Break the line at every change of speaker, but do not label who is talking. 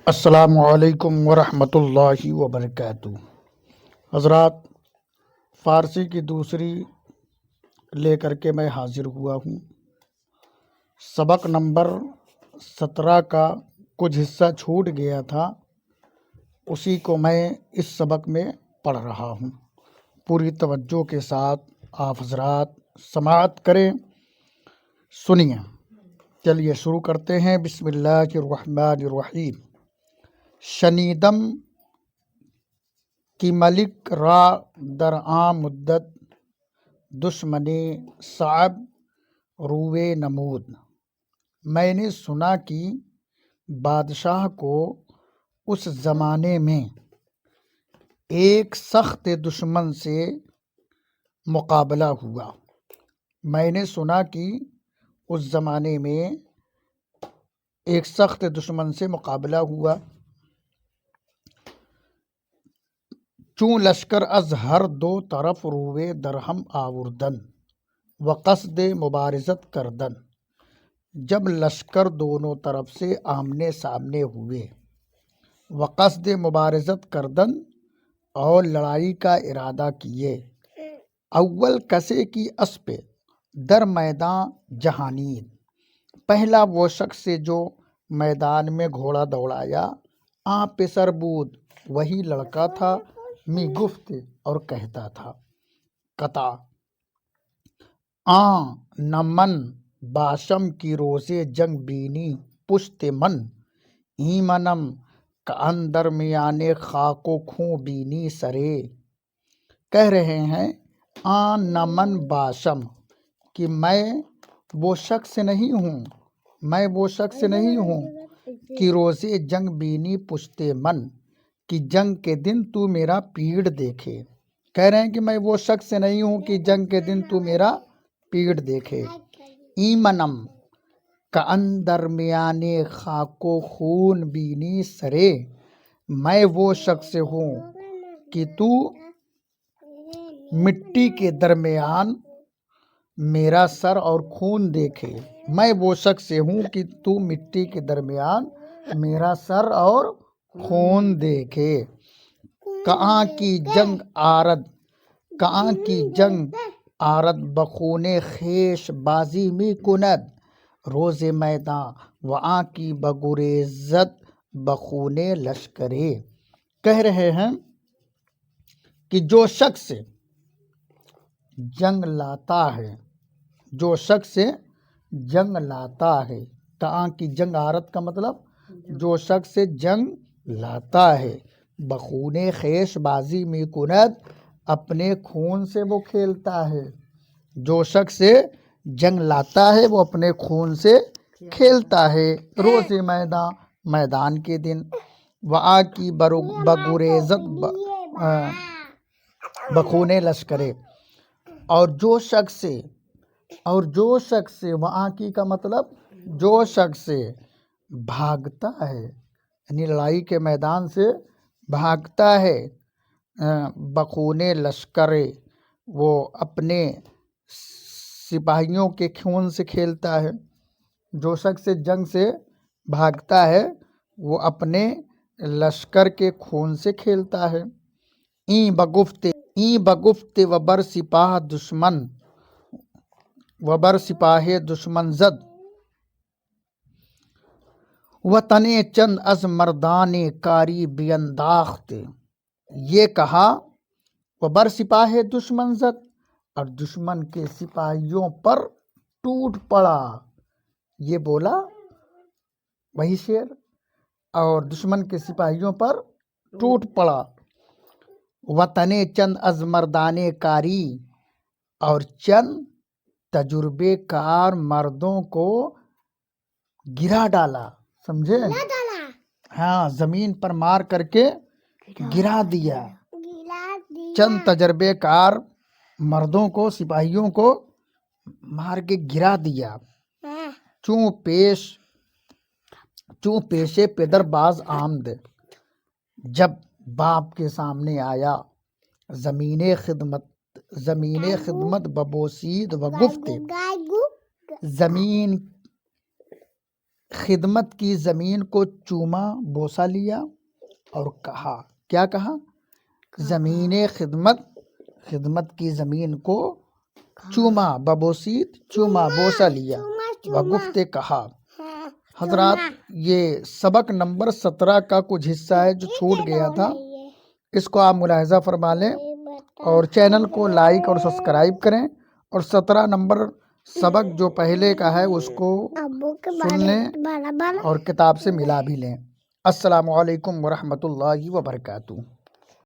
السلام علیکم ورحمۃ اللہ وبرکاتہ۔ حضرات، فارسی کی دوسری لے کر کے میں حاضر ہوا ہوں۔ سبق نمبر 17 کا کچھ حصہ چھوٹ گیا تھا، اسی کو میں اس سبق میں پڑھ رہا ہوں۔ پوری توجہ کے ساتھ آپ حضرات سماعت کریں، سنیے۔ چلیے شروع کرتے ہیں۔ بسم اللہ الرحمن الرحیم۔ شنیدم کی ملک را در عام مدت دشمنی صعب روئے نمود۔ میں نے سنا کہ بادشاہ کو اس زمانے میں ایک سخت دشمن سے مقابلہ ہوا۔ میں نے سنا کہ اس زمانے میں ایک سخت دشمن سے مقابلہ ہوا۔ چون لشکر از ہر دو طرف روئے درہم آوردن و قصد مبارزت کردن۔ جب لشکر دونوں طرف سے آمنے سامنے ہوئے، و قصد مبارزت کردن اور لڑائی کا ارادہ کیے، اول کسے کی اسپ در میدان جہانید، پہلا وہ شخص جو میدان میں گھوڑا دوڑایا، آں پسر بود، وہی لڑکا تھا، می گفت اور کہتا تھا، قطع آں نہ من باشم کی روزے جنگ بینی پشت من، ایمنم کا اندر میانے خاک و خوں بینی سرے۔ کہہ رہے ہیں آں نہ من باشم، کہ میں وہ شخص نہیں ہوں کہ روزے جنگ بینی پشت من، کہ جنگ کے دن تو میرا پیڑ دیکھے۔ کہہ رہے ہیں کہ میں وہ شخص نہیں ہوں کہ جنگ کے دن تو میرا پیڑ دیکھے۔ ایمنم کا اندر میانے خاک و خون بینی سرے، میں وہ شخص ہوں کہ تو مٹی کے درمیان میرا سر اور خون دیکھے۔ میں وہ شخص ہوں کہ تو مٹی کے درمیان میرا سر اور خون دیکھے۔ کہاں کی جنگ آرد بخون خیش بازی می کند، روز میدان وہاں کی بگریزت بخون لشکرے۔ کہہ رہے ہیں کہ جو شخص جنگ لاتا ہے، کہاں کی جنگ آرد کا مطلب جو شخص جنگ لاتا ہے، بخون خیش بازی می کند، اپنے خون سے وہ کھیلتا ہے۔ جو شخص جنگ لاتا ہے وہ اپنے خون سے کھیلتا ہے، روز میدان کے دن، وہاں کی بگریزت بخون لشکرے۔ اور جو شخص وہاں کی کا مطلب جو شخص بھاگتا ہے، یعنی لڑائی کے میدان سے بھاگتا ہے، بخون لشکرے، وہ اپنے سپاہیوں کے خون سے کھیلتا ہے۔ جو شخص جنگ سے بھاگتا ہے وہ اپنے لشکر کے خون سے کھیلتا ہے۔ این بگفت و بر سپاہ دشمن زد، وطنے چند از مردان کاری بینداخت۔ یہ کہا وہ بر سپاہ دشمن زد، اور دشمن کے سپاہیوں پر ٹوٹ پڑا۔ یہ بولا وہی شعر، اور دشمن کے سپاہیوں پر ٹوٹ پڑا۔ وطنے چند از مردان کاری، اور چند تجربے کار مردوں کو گرا ڈالا، سمجھے؟ ہاں، زمین پر مار کر کے گرا دیا۔ چند تجربے کار مردوں کو، سپاہیوں کو مار کے گرا دیا۔ چوں پیشے پدر باز آمد، جب باپ کے سامنے آیا، زمین خدمت ببوسید و گفت، خدمت کی زمین کو چوما بوسہ لیا اور کہا، کیا کہا؟ زمین خدمت کی زمین کو چوما ببوسید چوما بوسہ لیا وگفت کہا۔ حضرات یہ سبق نمبر 17 کا کچھ حصہ ہے جو چھوٹ گیا تھا، اس کو آپ ملاحظہ فرما لیں اور چینل کو لائک اور سبسکرائب کریں، اور 17 نمبر سبق جو پہلے کا ہے اس کو سن لیں اور کتاب سے ملا بھی لیں۔ السلام علیکم ورحمۃ اللہ وبرکاتہ۔